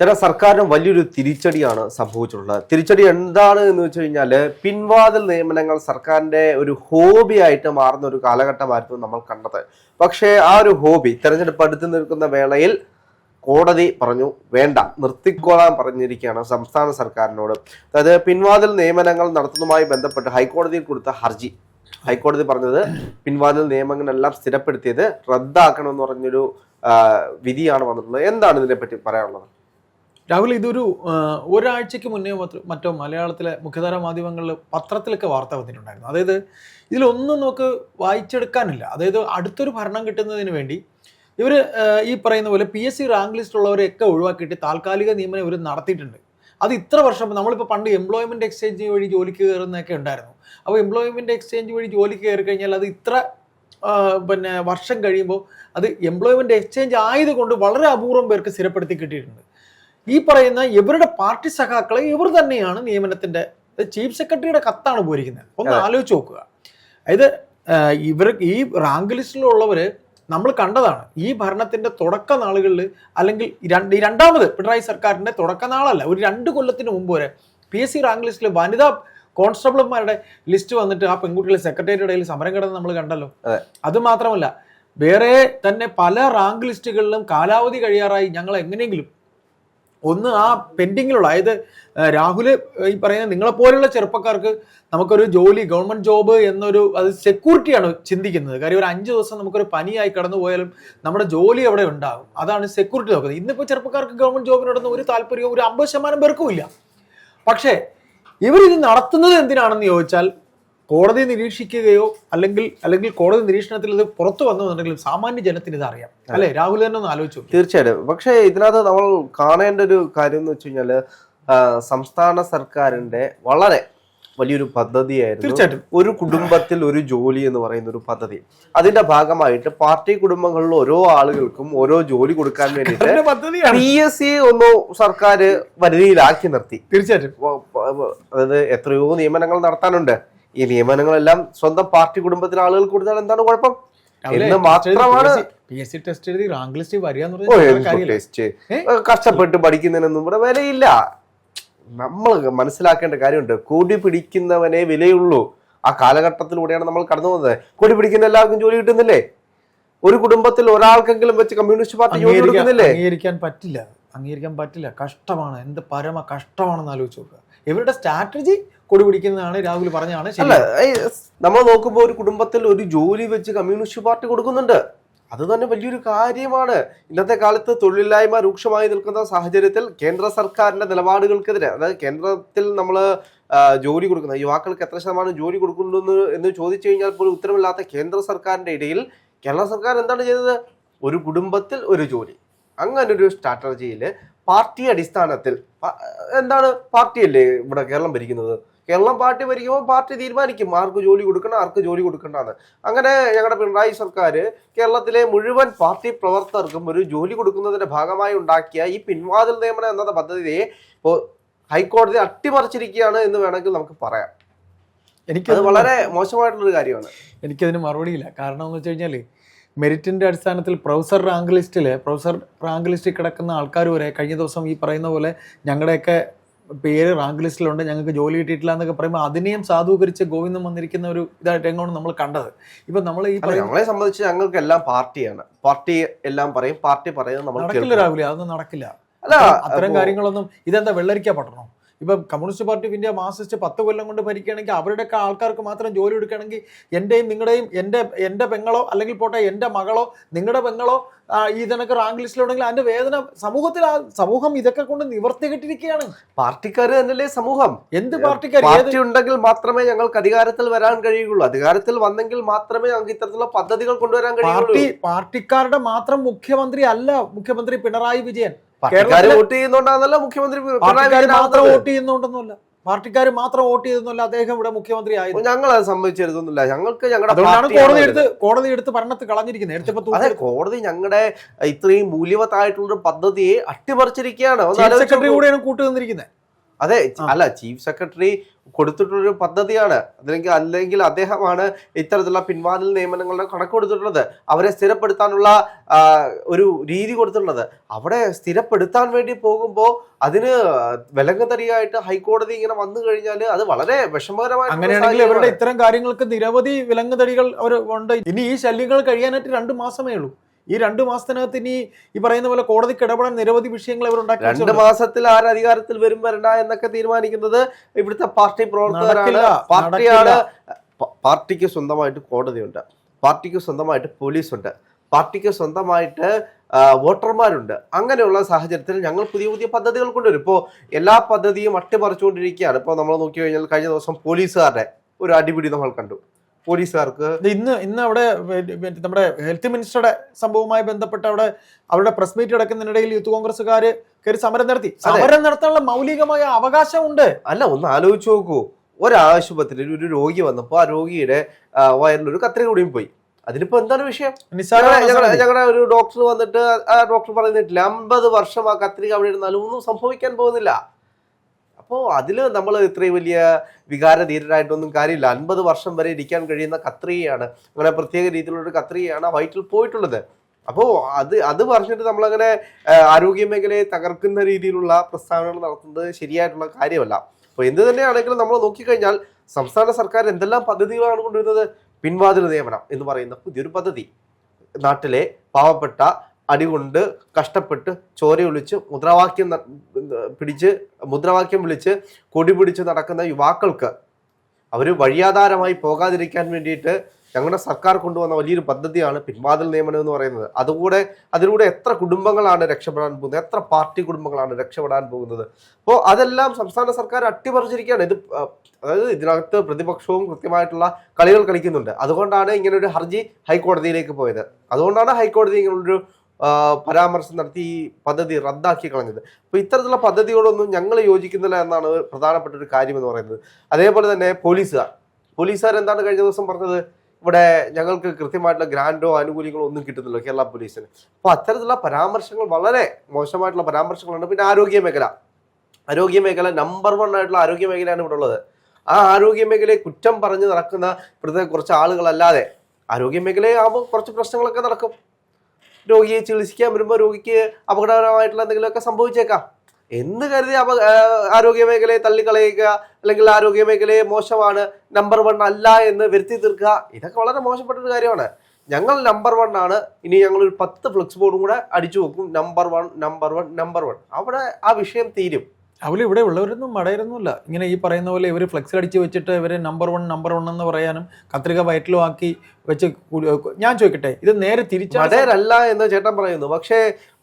ചില സർക്കാരിന് വലിയൊരു തിരിച്ചടിയാണ് സംഭവിച്ചിട്ടുള്ളത്. തിരിച്ചടി എന്താണ് എന്ന് വെച്ച് കഴിഞ്ഞാൽ പിൻവാതിൽ നിയമനങ്ങൾ സർക്കാരിന്റെ ഒരു ഹോബി ആയിട്ട് മാറുന്ന ഒരു കാലഘട്ടമായിരുന്നു നമ്മൾ കണ്ടത്. പക്ഷേ ആ ഒരു ഹോബി തെരഞ്ഞെടുപ്പ് അടുത്ത് നിൽക്കുന്ന വേളയിൽ കോടതി പറഞ്ഞു വേണ്ട, നിർത്തിക്കോളാൻ പറഞ്ഞിരിക്കുകയാണ് സംസ്ഥാന സർക്കാരിനോട്. അതായത് പിൻവാതിൽ നിയമനങ്ങൾ നടത്തുന്നതുമായി ബന്ധപ്പെട്ട് ഹൈക്കോടതിയിൽ കൊടുത്ത ഹർജി, ഹൈക്കോടതി പറഞ്ഞത് പിൻവാതിൽ നിയമങ്ങളെല്ലാം സ്ഥിരപ്പെടുത്തിയത് റദ്ദാക്കണമെന്ന് പറഞ്ഞൊരു വിധിയാണ് വന്നിട്ടുള്ളത്. എന്താണ് ഇതിനെപ്പറ്റി പറയാനുള്ളത്? രാഹുൽ, ഇതൊരു ഒരാഴ്ചക്ക് മുന്നേ മറ്റോ മലയാളത്തിലെ മുഖ്യധാരാ മാധ്യമങ്ങളിൽ പത്രത്തിലൊക്കെ വാർത്ത വന്നിട്ടുണ്ടായിരുന്നു. അതായത് ഇതിലൊന്നും നമുക്ക് വായിച്ചെടുക്കാനില്ല. അതായത് അടുത്തൊരു ഭരണം കിട്ടുന്നതിന് വേണ്ടി ഇവർ ഈ പറയുന്ന പോലെ PSC റാങ്ക് ലിസ്റ്റ് ഉള്ളവരെയൊക്കെ ഒഴിവാക്കിയിട്ട് താൽക്കാലിക നിയമനം ഇവർ നടത്തിയിട്ടുണ്ട്. അത് ഇത്ര വർഷം നമ്മളിപ്പോൾ പണ്ട് എംപ്ലോയ്മെൻറ്റ് എക്സ്ചേഞ്ച് വഴി ജോലിക്ക് കയറുന്നതൊക്കെ ഉണ്ടായിരുന്നു. അപ്പോൾ എംപ്ലോയ്മെൻറ്റ് എക്സ്ചേഞ്ച് വഴി ജോലിക്ക് കയറി കഴിഞ്ഞാൽ അത് ഇത്ര വർഷം കഴിയുമ്പോൾ അത് എംപ്ലോയ്മെൻറ്റ് എക്സ്ചേഞ്ച് ആയതുകൊണ്ട് വളരെ അപൂർവം പേർക്ക് സ്ഥിരപ്പെടുത്തി കിട്ടിയിട്ടുണ്ട്. ഈ പറയുന്ന ഇവരുടെ പാർട്ടി സഖാക്കളെ ഇവർ തന്നെയാണ് നിയമനത്തിന്റെ ചീഫ് സെക്രട്ടറിയുടെ കത്താണ് പോയിരിക്കുന്നത്. ഒന്ന് ആലോചിച്ച് നോക്കുക. അതായത് ഈ റാങ്ക് ലിസ്റ്റിലുള്ളവർ നമ്മൾ കണ്ടതാണ്. ഈ ഭരണത്തിന്റെ തുടക്ക നാളുകളിൽ അല്ലെങ്കിൽ രണ്ടാമത് പിണറായി സർക്കാരിന്റെ തുടക്ക നാളല്ല, ഒരു 2 കൊല്ലത്തിന് മുമ്പ് വരെ PSC റാങ്ക് ലിസ്റ്റിൽ വനിതാ കോൺസ്റ്റബിൾമാരുടെ ലിസ്റ്റ് വന്നിട്ട് ആ പെൺകുട്ടികളെ സെക്രട്ടറിയുടെ ഇടയിൽ സമരം കിടന്ന് നമ്മൾ കണ്ടല്ലോ. അത് മാത്രമല്ല, വേറെ തന്നെ പല റാങ്ക് ലിസ്റ്റുകളിലും കാലാവധി കഴിയാറായി, ഞങ്ങൾ എങ്ങനെയെങ്കിലും ഒന്ന് ആ പെൻഡിങ്ങിലുള്ള, അതായത് രാഹുല് ഈ പറയുന്ന നിങ്ങളെപ്പോലുള്ള ചെറുപ്പക്കാർക്ക് നമുക്കൊരു ജോലി, ഗവൺമെന്റ് ജോബ് എന്നൊരു അത് സെക്യൂരിറ്റിയാണ് ചിന്തിക്കുന്നത്. കാര്യം ഒരു 5 ദിവസം നമുക്കൊരു പനിയായി കടന്നു പോയാലും നമ്മുടെ ജോലി അവിടെ ഉണ്ടാകും. അതാണ് സെക്യൂരിറ്റി നോക്കുന്നത്. ഇന്നിപ്പോൾ ചെറുപ്പക്കാർക്ക് ഗവൺമെന്റ് ജോബിനോടൊന്നും ഒരു താല്പര്യവും ഒരു 50% പേർക്കും ഇല്ല. പക്ഷേ ഇവരിത് നടത്തുന്നത് എന്തിനാണെന്ന് ചോദിച്ചാൽ കോടതി നിരീക്ഷിക്കുകയോ അല്ലെങ്കിൽ കോടതി നിരീക്ഷണത്തിൽ ഇത് പുറത്തു വന്നുണ്ടെങ്കിലും സാമാന്യ ജനത്തിന് ഇത് അറിയാം, അല്ലെ? രാഹുൽ തന്നെ ഒന്ന് ആലോചിച്ചു. തീർച്ചയായിട്ടും. പക്ഷേ ഇതിനകത്ത് നമ്മൾ കാണേണ്ട ഒരു കാര്യം എന്ന് വെച്ച് കഴിഞ്ഞാല് സംസ്ഥാന സർക്കാരിന്റെ വളരെ വലിയൊരു പദ്ധതിയായിരുന്നു തീർച്ചയായിട്ടും ഒരു കുടുംബത്തിൽ ഒരു ജോലി എന്ന് പറയുന്ന ഒരു പദ്ധതി. അതിന്റെ ഭാഗമായിട്ട് പാർട്ടി കുടുംബങ്ങളിൽ ഓരോ ആളുകൾക്കും ഓരോ ജോലി കൊടുക്കാൻ വേണ്ടിയിട്ട് PSC ഒന്ന് സർക്കാർ പരിധിയിലാക്കി നിർത്തി. തീർച്ചയായിട്ടും. അതായത് എത്രയോ നിയമനങ്ങൾ നടത്താനുണ്ട്. ഈ നിയമനങ്ങളെല്ലാം സ്വന്തം പാർട്ടി കുടുംബത്തിലെ ആളുകൾ കൊടുത്താൽ എന്താണ് കുഴപ്പം എന്ന് മാത്രമാണ്. PSC ടെസ്റ്റ് എഴുതി റാങ്ക് ലിസ്റ്റ് വരിക, ടെസ്റ്റ് കഷ്ടപ്പെട്ട് പഠിക്കുന്നതിനൊന്നും ഇവിടെ വിലയില്ല. നമ്മൾ മനസ്സിലാക്കേണ്ട കാര്യമുണ്ട്. കൊടി പിടിക്കുന്നവനെ വിലയുള്ളൂ. ആ കാലഘട്ടത്തിലൂടെയാണ് നമ്മൾ കടന്നു പോകുന്നത്. കൊടി പിടിക്കുന്ന എല്ലാവർക്കും ജോലി കിട്ടുന്നില്ലേ? ഒരു കുടുംബത്തിൽ ഒരാൾക്കെങ്കിലും വെച്ച് കമ്മ്യൂണിസ്റ്റ് പാർട്ടി ജോലി കൊടുക്കുന്നില്ലേ? അംഗീകരിക്കാൻ പറ്റില്ല. കഷ്ടമാണ്, എന്ത് പരമ കഷ്ടമാണെന്ന് ആലോചിച്ച് നോക്കുക. ഇവരുടെ സ്ട്രാറ്റജി കൊടി പിടിക്കുന്നതാണ്. രാഹുൽ പറഞ്ഞാണ്. അല്ല, നമ്മൾ നോക്കുമ്പോൾ ഒരു കുടുംബത്തിൽ ഒരു ജോലി വെച്ച് കമ്മ്യൂണിസ്റ്റ് പാർട്ടി കൊടുക്കുന്നുണ്ട്. അത് തന്നെ വലിയൊരു കാര്യമാണ്. ഇന്നത്തെ കാലത്ത് തൊഴിലില്ലായ്മ രൂക്ഷമായി നിൽക്കുന്ന സാഹചര്യത്തിൽ കേന്ദ്ര സർക്കാരിന്റെ നിലപാടുകൾക്കെതിരെ, അതായത് കേന്ദ്രത്തിൽ നമ്മൾ ജോലി കൊടുക്കുന്ന യുവാക്കൾക്ക് എത്ര ശതമാനം ജോലി കൊടുക്കുന്നു എന്ന് ചോദിച്ചു കഴിഞ്ഞാൽ പോലും ഉത്തരവില്ലാത്ത കേന്ദ്ര സർക്കാരിന്റെ ഇടയിൽ കേരള സർക്കാർ എന്താണ് ചെയ്തത്? ഒരു കുടുംബത്തിൽ ഒരു ജോലി, അങ്ങനൊരു സ്ട്രാറ്റജിയിൽ പാർട്ടി അടിസ്ഥാനത്തിൽ, എന്താണ് പാർട്ടിയല്ലേ ഇവിടെ കേരളം ഭരിക്കുന്നത്? കേരളം പാർട്ടി ഭരിക്കുമ്പോൾ പാർട്ടി തീരുമാനിക്കും ആർക്ക് ജോലി കൊടുക്കണം, ആർക്ക് ജോലി കൊടുക്കണ്ടെന്ന്. അങ്ങനെ ഞങ്ങളുടെ പിണറായി സർക്കാർ കേരളത്തിലെ മുഴുവൻ പാർട്ടി പ്രവർത്തകർക്കും ഒരു ജോലി കൊടുക്കുന്നതിന്റെ ഭാഗമായി ഉണ്ടാക്കിയ ഈ പിൻവാതിൽ നിയമനം എന്ന പദ്ധതിയെ ഇപ്പോൾ ഹൈക്കോടതി അട്ടിമറിച്ചിരിക്കുകയാണ് എന്ന് വേണമെങ്കിൽ നമുക്ക് പറയാം. എനിക്കത് വളരെ മോശമായിട്ടുള്ളൊരു കാര്യമാണ്. എനിക്കതിന് മറുപടിയില്ല. കാരണം എന്ന് വെച്ച് കഴിഞ്ഞാൽ മെറിറ്റിന്റെ അടിസ്ഥാനത്തിൽ പ്രൊഫസർ റാങ്ക് ലിസ്റ്റിൽ കിടക്കുന്ന ആൾക്കാർ വരെ കഴിഞ്ഞ ദിവസം ഈ പറയുന്ന പോലെ ഞങ്ങളുടെയൊക്കെ പേര് റാങ്ക് ലിസ്റ്റിലുണ്ട്, ഞങ്ങൾക്ക് ജോലി കിട്ടിയിട്ടില്ല എന്നൊക്കെ പറയുമ്പോൾ അതിനെയും സാധൂകരിച്ച് ഗോവിന്ദൻ വന്നിരിക്കുന്ന ഒരു ഇതായിട്ടാണ് നമ്മൾ കണ്ടത്. ഇപ്പൊ നമ്മൾ ഈ നമ്മളെ സംബന്ധിച്ച് ഞങ്ങൾക്ക് എല്ലാം പാർട്ടിയാണ്. പാർട്ടി എല്ലാം പറയും, പാർട്ടി പറയുന്നത് നടക്കില്ല രാഹുൽ, അതൊന്നും നടക്കില്ല. അല്ല, അത്തരം കാര്യങ്ങളൊന്നും ഇതെന്താ വെള്ളരിക്കാൻ പറ്റണോ? ഇപ്പം communist party of India Marxist 10 കൊല്ലം കൊണ്ട് ഭരിക്കുകയാണെങ്കിൽ അവരുടെയൊക്കെ ആൾക്കാർക്ക് മാത്രം ജോലി എടുക്കുകയാണെങ്കിൽ എന്റെയും നിങ്ങളുടെയും എൻ്റെ പെങ്ങളോ അല്ലെങ്കിൽ പോട്ടെ എൻ്റെ മകളോ നിങ്ങളുടെ പെങ്ങളോ ഇതിനൊക്കെ റാങ്ക് ലിസ്റ്റിലുണ്ടെങ്കിൽ അതിന്റെ വേദന സമൂഹം ഇതൊക്കെ കൊണ്ട് നിവർത്തികെട്ടിരിക്കുകയാണ്. പാർട്ടിക്കാർ തന്നെയല്ലേ സമൂഹം? എന്ത് പാർട്ടിക്കാർ? പാർട്ടി ഉണ്ടെങ്കിൽ മാത്രമേ ഞങ്ങൾക്ക് അധികാരത്തിൽ വരാൻ കഴിയുള്ളൂ. അധികാരത്തിൽ വന്നെങ്കിൽ മാത്രമേ ഞങ്ങൾക്ക് ഇത്തരത്തിലുള്ള പദ്ധതികൾ കൊണ്ടുവരാൻ കഴിയുള്ളൂ. പാർട്ടിക്കാരുടെ മാത്രം മുഖ്യമന്ത്രി അല്ല മുഖ്യമന്ത്രി പിണറായി വിജയൻ. വോട്ട് ചെയ്യുന്നോണ്ടാണല്ലോ മുഖ്യമന്ത്രി മാത്രം വോട്ട് ചെയ്യുന്നോണ്ടൊന്നുമല്ല, പാർട്ടിക്കാർ മാത്രം വോട്ട് ചെയ്തെന്നല്ല അദ്ദേഹം ഇവിടെ മുഖ്യമന്ത്രി ആയത്. ഞങ്ങൾ അത് സംബന്ധിച്ചെടുക്കുന്നില്ല. ഞങ്ങൾക്ക് കോടതി എടുത്ത് ഭരണത്ത് കളഞ്ഞിരിക്കുന്നത്. കോടതി ഞങ്ങളുടെ ഇത്രയും മൂല്യവത്തായിട്ടുള്ള പദ്ധതിയെ അട്ടിമറിച്ചിരിക്കുകയാണ്. സെക്രട്ടറി കൂടെയാണ് കൂട്ടുനിന്നിരിക്കുന്നത്. അതെ, അല്ല, ചീഫ് സെക്രട്ടറി കൊടുത്തിട്ടുള്ളൊരു പദ്ധതിയാണ്. അല്ലെങ്കിൽ അദ്ദേഹമാണ് ഇത്തരത്തിലുള്ള പിൻവാതിൽ നിയമനങ്ങളുടെ കണക്ക് കൊടുത്തിട്ടുള്ളത്. അവരെ സ്ഥിരപ്പെടുത്താനുള്ള ഒരു രീതി കൊടുത്തിട്ടുള്ളത്. അവിടെ സ്ഥിരപ്പെടുത്താൻ വേണ്ടി പോകുമ്പോൾ അതിന് വിലങ്ങുതടിയായിട്ട് ഹൈക്കോടതി ഇങ്ങനെ വന്നു കഴിഞ്ഞാൽ അത് വളരെ വിഷമകരമായ. അങ്ങനെയാണെങ്കിൽ ഇവരുടെ ഇത്തരം കാര്യങ്ങൾക്ക് നിരവധി വിലങ്ങുതടികൾ അവർ ഉണ്ട്. ഇനി ഈ ശല്യങ്ങൾ കഴിയാനായിട്ട് 2 മാസമേ ഉള്ളൂ. ഈ 2 മാസത്തിനകത്ത് ഇനി ഈ പറയുന്ന പോലെ കോടതിക്ക് ഇടപെടാൻ നിരവധി വിഷയങ്ങൾ അവർ ഉണ്ടാക്കി. 2 മാസത്തിൽ ആരധികാരത്തിൽ വരും വരണ്ട എന്നൊക്കെ തീരുമാനിക്കുന്നത് ഇവിടുത്തെ പാർട്ടി പ്രവർത്തകരാണ്. പാർട്ടിക്ക് സ്വന്തമായിട്ട് കോടതിയുണ്ട്, പാർട്ടിക്ക് സ്വന്തമായിട്ട് പോലീസുണ്ട്, പാർട്ടിക്ക് സ്വന്തമായിട്ട് വോട്ടർമാരുണ്ട്. അങ്ങനെയുള്ള സാഹചര്യത്തിൽ ഞങ്ങൾ പുതിയ പുതിയ പദ്ധതികൾ കൊണ്ടുവരും. ഇപ്പോൾ എല്ലാ പദ്ധതിയും അട്ടിമറിച്ചുകൊണ്ടിരിക്കുകയാണ്. ഇപ്പോൾ നമ്മൾ നോക്കി കഴിഞ്ഞാൽ കഴിഞ്ഞ ദിവസം പോലീസുകാരുടെ ഒരു അടിപിടി നമ്മൾ കണ്ടു. പോലീസുകാർക്ക് ഇന്ന് അവിടെ നമ്മുടെ ഹെൽത്ത് മിനിസ്റ്ററുടെ സംഭവവുമായി ബന്ധപ്പെട്ട് അവരുടെ പ്രസ് മീറ്റ് നടക്കുന്നതിനിടയിൽ യൂത്ത് കോൺഗ്രസ്സുകാർ കയറി സമരം നടത്തി. സമരം നടത്താനുള്ള മൗലികമായ അവകാശമുണ്ട്. അല്ല, ഒന്ന് ആലോചിച്ച് നോക്കൂ. ഒരാശുപത്രിയിൽ ഒരു രോഗി വന്നപ്പോൾ ആ രോഗിയുടെ വയറിലൊരു കത്രിക കൂടിയും പോയി. അതിനിപ്പോ എന്താണ് വിഷയം? ഞങ്ങളുടെ ഒരു ഡോക്ടർ വന്നിട്ട് ആ ഡോക്ടർ പറയുന്നിട്ടില്ല 50 വർഷം ആ കത്രിക അവിടെ ഇരുന്നാലും ഒന്നും സംഭവിക്കാൻ പോകുന്നില്ല. അപ്പോൾ അതിൽ നമ്മൾ ഇത്രയും വലിയ വികാരധീരരായിട്ടൊന്നും കാര്യമില്ല. 50 വർഷം വരെ ഇരിക്കാൻ കഴിയുന്ന കത്രികയാണ്, അങ്ങനെ പ്രത്യേക രീതിയിലുള്ളൊരു കത്രികയാണ് ആ വയറ്റിൽ പോയിട്ടുള്ളത്. അപ്പോൾ അത് പറഞ്ഞിട്ട് നമ്മളങ്ങനെ ആരോഗ്യ മേഖലയെ തകർക്കുന്ന രീതിയിലുള്ള പ്രസ്താവനകൾ നടത്തുന്നത് ശരിയായിട്ടുള്ള കാര്യമല്ല. അപ്പോൾ എന്ത് തന്നെയാണെങ്കിലും നമ്മൾ നോക്കിക്കഴിഞ്ഞാൽ സംസ്ഥാന സർക്കാർ എന്തെല്ലാം പദ്ധതികളാണ് കൊണ്ടുവരുന്നത്. പിൻവാതിൽ നിയമനം എന്ന് പറയുന്ന പുതിയൊരു പദ്ധതി. നാട്ടിലെ പാവപ്പെട്ട അടികൊണ്ട് കഷ്ടപ്പെട്ട് ചോരയൊളിച്ച് മുദ്രാവാക്യം വിളിച്ച് കൊടി പിടിച്ച് നടക്കുന്ന യുവാക്കൾക്ക് അവർ വഴിയാധാരമായി പോകാതിരിക്കാൻ വേണ്ടിയിട്ട് ഞങ്ങളുടെ സർക്കാർ കൊണ്ടുവന്ന വലിയൊരു പദ്ധതിയാണ് പിൻവാതിൽ നിയമനം എന്ന് പറയുന്നത്. അതിലൂടെ എത്ര കുടുംബങ്ങളാണ് രക്ഷപ്പെടാൻ പോകുന്നത്, എത്ര പാർട്ടി കുടുംബങ്ങളാണ് രക്ഷപ്പെടാൻ പോകുന്നത്. അപ്പോൾ അതെല്ലാം സംസ്ഥാന സർക്കാർ അട്ടിമറിച്ചിരിക്കുകയാണ്. അതായത് ഇതിനകത്ത് പ്രതിപക്ഷവും കൃത്യമായിട്ടുള്ള കളികൾ കളിക്കുന്നുണ്ട്. അതുകൊണ്ടാണ് ഇങ്ങനെ ഒരു ഹർജി ഹൈക്കോടതിയിലേക്ക് പോയത്. അതുകൊണ്ടാണ് ഹൈക്കോടതി ഇങ്ങനൊരു പരാമർശം നടത്തി ഈ പദ്ധതി റദ്ദാക്കി കളഞ്ഞത്. അപ്പോൾ ഇത്തരത്തിലുള്ള പദ്ധതികളൊന്നും ഞങ്ങൾ യോജിക്കുന്നില്ല എന്നാണ് പ്രധാനപ്പെട്ട ഒരു കാര്യം എന്ന് പറയുന്നത്. അതേപോലെ തന്നെ പോലീസുകാർ എന്താണ് കഴിഞ്ഞ ദിവസം പറഞ്ഞത്? ഇവിടെ ഞങ്ങൾക്ക് കൃത്യമായിട്ടുള്ള ഗ്രാൻഡോ ആനുകൂല്യങ്ങളോ ഒന്നും കിട്ടുന്നില്ല കേരള പോലീസിന്. അപ്പോൾ അത്തരത്തിലുള്ള പരാമർശങ്ങൾ വളരെ മോശമായിട്ടുള്ള പരാമർശങ്ങളാണ്. പിന്നെ ആരോഗ്യ മേഖല നമ്പർ 1 ആയിട്ടുള്ള ആരോഗ്യ മേഖലയാണ് ഇവിടെ ഉള്ളത്. ആ ആരോഗ്യ മേഖലയെ കുറ്റം പറഞ്ഞ് നടക്കുന്ന ഇവിടുത്തെ കുറച്ച് ആളുകളല്ലാതെ ആരോഗ്യ മേഖലയെ ആകുമ്പോൾ കുറച്ച് പ്രശ്നങ്ങളൊക്കെ നടക്കും. രോഗിയെ ചികിത്സിക്കാൻ വരുമ്പോൾ രോഗിക്ക് അപകടകരമായിട്ടുള്ള എന്തെങ്കിലുമൊക്കെ സംഭവിച്ചേക്കാം എന്ന് കരുതി ആരോഗ്യ മേഖലയെ തള്ളിക്കളയുക, അല്ലെങ്കിൽ ആരോഗ്യ മേഖലയെ മോശമാണ്, നമ്പർ 1 അല്ല എന്ന് വരുത്തി തീർക്കുക, ഇതൊക്കെ വളരെ മോശപ്പെട്ടൊരു കാര്യമാണ്. ഞങ്ങൾ നമ്പർ 1 ആണ്. ഇനി ഞങ്ങളൊരു 10 ഫ്ലെക്സ് ബോർഡും കൂടെ അടിച്ചു വെക്കും. നമ്പർ 1. അവിടെ ആ വിഷയം തീരും. അവര് ഇവിടെ ഉള്ളവരൊന്നും മടയിരുന്നില്ല. ഇങ്ങനെ ഈ പറയുന്ന പോലെ ഇവർ ഫ്ലെക്സിൽ അടിച്ച് വെച്ചിട്ട് ഇവര് നമ്പർ 1 എന്ന് പറയാനും കത്രിക വയറ്റിലും ആക്കി വെച്ച്. ഞാൻ ചോദിക്കട്ടെ, ഇത് നേരെ മടയരല്ല എന്ന് ചേട്ടൻ പറയുന്നു. പക്ഷേ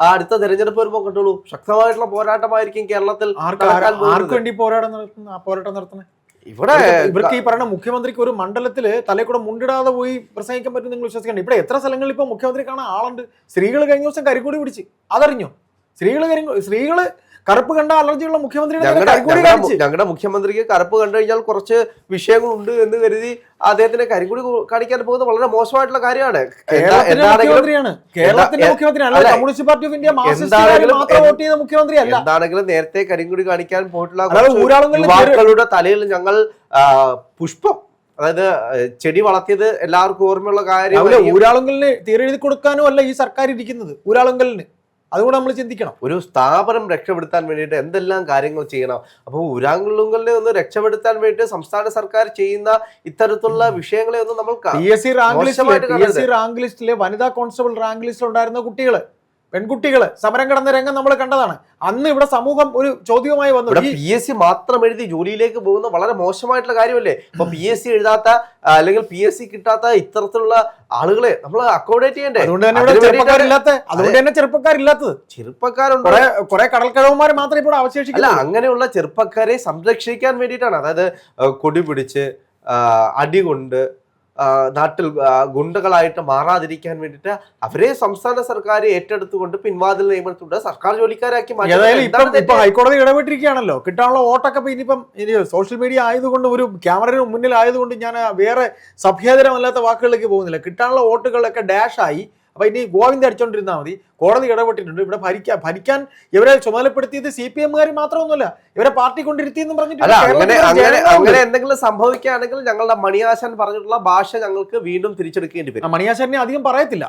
അടുത്ത തെരഞ്ഞെടുപ്പ് വരുമ്പോൾ കണ്ടോളൂ, ശക്തമായിട്ടുള്ള പോരാട്ടമായിരിക്കും കേരളത്തിൽ. ആർക്ക് വേണ്ടി പോരാട്ടം നടത്തുന്നത്? ഇവിടെ ഇവർക്ക് ഈ പറയുന്ന മുഖ്യമന്ത്രിക്ക് ഒരു മണ്ഡലത്തില് തലയിൽ കൂടെ മുണ്ടിടാതെ പോയി പ്രസംഗിക്കാൻ പറ്റും നിങ്ങൾ വിശ്വസിക്കണ്ട. ഇവിടെ എത്ര സ്ഥലങ്ങളിൽ ഇപ്പൊ മുഖ്യമന്ത്രി കാണാൻ ആളുണ്ട്. സ്ത്രീകൾ കഴിഞ്ഞ ദിവസം കരിക്കൂടി പിടിച്ച്, അതറിഞ്ഞോ? സ്ത്രീകള് കറുപ്പ് കണ്ട അലർജിയുള്ള മുഖ്യമന്ത്രി. ഞങ്ങളുടെ മുഖ്യമന്ത്രിക്ക് കറുപ്പ് കണ്ടു കഴിഞ്ഞാൽ കുറച്ച് വിഷയങ്ങളുണ്ട് എന്ന് കരുതി അദ്ദേഹത്തിന് കരിങ്കുടി കാണിക്കാൻ പോകുന്നത് വളരെ മോശമായിട്ടുള്ള കാര്യമാണ്. എന്താണെങ്കിലും നേരത്തെ കരിങ്കുടി കാണിക്കാൻ പോയിട്ടുള്ള യുവാക്കളുടെ തലയിൽ ഞങ്ങൾ പുഷ്പം, അതായത് ചെടി വളർത്തിയത് എല്ലാവർക്കും ഓർമ്മയുള്ള കാര്യം. ഊരാളുങ്കലിന് തീരെഴുതി കൊടുക്കാനും അല്ല ഈ സർക്കാർ ഇരിക്കുന്നത്. ഊരാളുങ്കലിന് അതുകൂടെ നമ്മൾ ചിന്തിക്കണം. ഒരു സ്ഥാപനം രക്ഷപ്പെടുത്താൻ വേണ്ടിയിട്ട് എന്തെല്ലാം കാര്യങ്ങൾ ചെയ്യണം. അപ്പോൾ ഊരാളുങ്കലിനെ ഒന്ന് രക്ഷപ്പെടുത്താൻ വേണ്ടി സംസ്ഥാന സർക്കാർ ചെയ്യുന്ന ഇത്തരത്തിലുള്ള വിഷയങ്ങളെ ഒന്നും നമ്മൾ PSC റാങ്ക് ലിസ്റ്റിലെ വനിതാ കോൺസ്റ്റബിൾ റാങ്ക് ലിസ്റ്റിൽ ഉണ്ടായിരുന്ന പെൺകുട്ടികള് സമരം കിടന്ന രംഗം നമ്മൾ കണ്ടതാണ്. അന്ന് ഇവിടെ സമൂഹം ഒരു ചോദ്യവുമായി വന്നു. PSC മാത്രം എഴുതി ജോലിയിലേക്ക് പോകുന്ന വളരെ മോശമായിട്ടുള്ള കാര്യമല്ലേ? ഇപ്പൊ PSC എഴുതാത്ത അല്ലെങ്കിൽ PSC കിട്ടാത്ത ഇത്തരത്തിലുള്ള ആളുകളെ നമ്മൾ അക്കോമഡേറ്റ് ചെയ്യണ്ടേ? അതുകൊണ്ട് തന്നെ ചെറുപ്പക്കാരുണ്ട്. കുറെ കടൽക്കഴവന്മാർ മാത്രമേ ഇപ്പോൾ അവശേഷിക്കില്ല. അങ്ങനെയുള്ള ചെറുപ്പക്കാരെ സംരക്ഷിക്കാൻ വേണ്ടിയിട്ടാണ്. അതായത് കൊടി പിടിച്ച് അടികൊണ്ട് നാട്ടിൽ ഗുണ്ടകളായിട്ട് മാറാതിരിക്കാൻ വേണ്ടിയിട്ട് അവരെ സംസ്ഥാന സർക്കാർ ഏറ്റെടുത്തുകൊണ്ട് പിൻവാതിൽ നിയമനത്തിലൂടെ സർക്കാർ ജോലിക്കാരാക്കി മാറ്റി. ഹൈക്കോടതി ഇടപെട്ടിരിക്കുകയാണല്ലോ. കിട്ടാനുള്ള വോട്ടൊക്കെ ഇനിയിപ്പം സോഷ്യൽ മീഡിയ ആയതുകൊണ്ട്, ഒരു ക്യാമറയുടെ മുന്നിൽ ആയതുകൊണ്ട് ഞാൻ വേറെ സഭ്യതരമല്ലാത്ത വാക്കുകളിലേക്ക് പോകുന്നില്ല. കിട്ടാനുള്ള വോട്ടുകളൊക്കെ ഡാഷായി അപ്പൊ ഇനി ഗോവിന്ദ് അടിച്ചോണ്ടിരുന്നാൽ മതി, കോടതി ഇടപെട്ടിട്ടുണ്ട്, ഇവിടെ ഭരിക്കാൻ ഇവരെ ചുമതലപ്പെടുത്തിയത് CPM-കാർ മാത്രമൊന്നുമല്ല, ഇവരെ പാർട്ടി കൊണ്ടിരുത്തിയെന്നും പറഞ്ഞിട്ട് അങ്ങനെ എന്തെങ്കിലും സംഭവിക്കുകയാണെങ്കിൽ ഞങ്ങളുടെ മണിയാശാൻ പറഞ്ഞിട്ടുള്ള ഭാഷ ഞങ്ങൾക്ക് വീണ്ടും തിരിച്ചെടുക്കേണ്ടി വരും. മണിയാശാനെ അധികം പറയത്തില്ല.